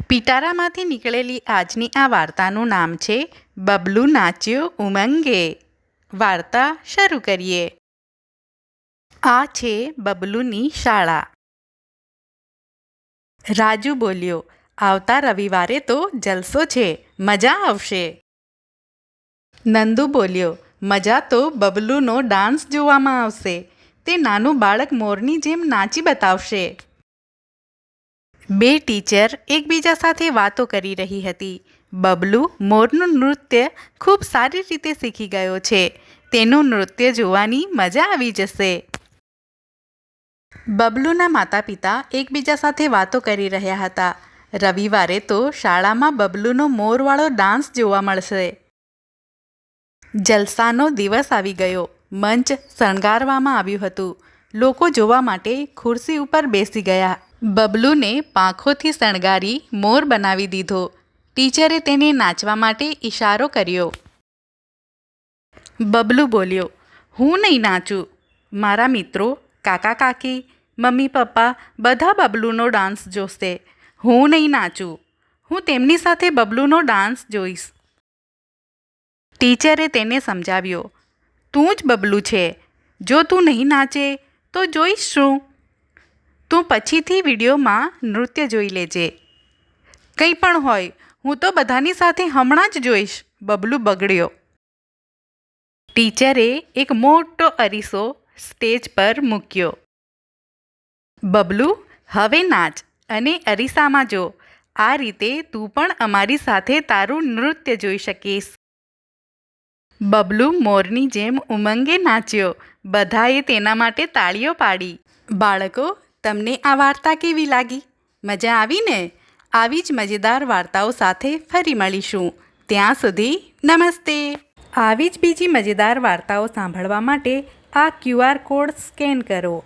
પિટારામાંથી નીકળેલી આજની આ વાર્તાનું નામ છે બબલુ નાચ્યો ઉમંગે. વાર્તા શરૂ કરીએ. આ છે બબલુની શાળા. રાજુ બોલ્યો, આવતા રવિવારે તો જલસો છે, મજા આવશે. નંદુ બોલ્યો, મજા તો બબલુનો ડાન્સ જોવામાં આવશે. તે નાનું બાળક મોરની જેમ નાચી બતાવશે. બે ટીચર એકબીજા સાથે વાતો કરી રહી હતી. બબલુ મોરનું નૃત્ય ખૂબ સારી રીતે શીખી ગયો છે. તેનું નૃત્ય જોવાની મજા આવી જશે. બબલુના માતા પિતા એકબીજા સાથે વાતો કરી રહ્યા હતા. રવિવારે તો શાળામાં બબલુનો મોરવાળો ડાન્સ જોવા મળશે. જલસાનો દિવસ આવી ગયો. મંચ શણગારવામાં આવ્યું હતું. લોકો જોવા માટે ખુરશી ઉપર બેસી ગયા. બબલુને પાંખોથી શણગારી મોર બનાવી દીધો. ટીચરે તેને નાચવા માટે ઈશારો કર્યો. બબલુ બોલ્યો, હું નહીં નાચું. મારા મિત્રો, કાકા કાકી, મમ્મી પપ્પા બધા બબલુનો ડાન્સ જોશે. હું નહીં નાચું. હું તેમની સાથે બબલુનો ડાન્સ જોઈશ. ટીચરે તેને સમજાવ્યો, તું જ બબલુ છે. જો તું નહીં નાચે તો જોઈશ શું? તું પછીથી વિડીયોમાં નૃત્ય જોઈ લેજે. કંઈ પણ હોય, હું તો બધાની સાથે હમણાં જ જોઈશ. બબલુ બગડ્યો. ટીચરે એક મોટો અરીસો સ્ટેજ પર મૂક્યો. બબલુ, હવે નાચ અને અરીસામાં જો. આ રીતે તું પણ અમારી સાથે તારું નૃત્ય જોઈ શકીશ. બબલુ મોરની જેમ ઉમંગે નાચ્યો. બધાએ તેના માટે તાળીઓ પાડી. બાળકો, તમને આ વાર્તા કેવી લાગી? મજા આવી ને? આવી જ મજેદાર વાર્તાઓ સાથે ફરી મળીશું. ત્યાં સુધી નમસ્તે. આવી જ બીજી મજેદાર વાર્તાઓ સાંભળવા માટે આ QR કોડ સ્કેન કરો.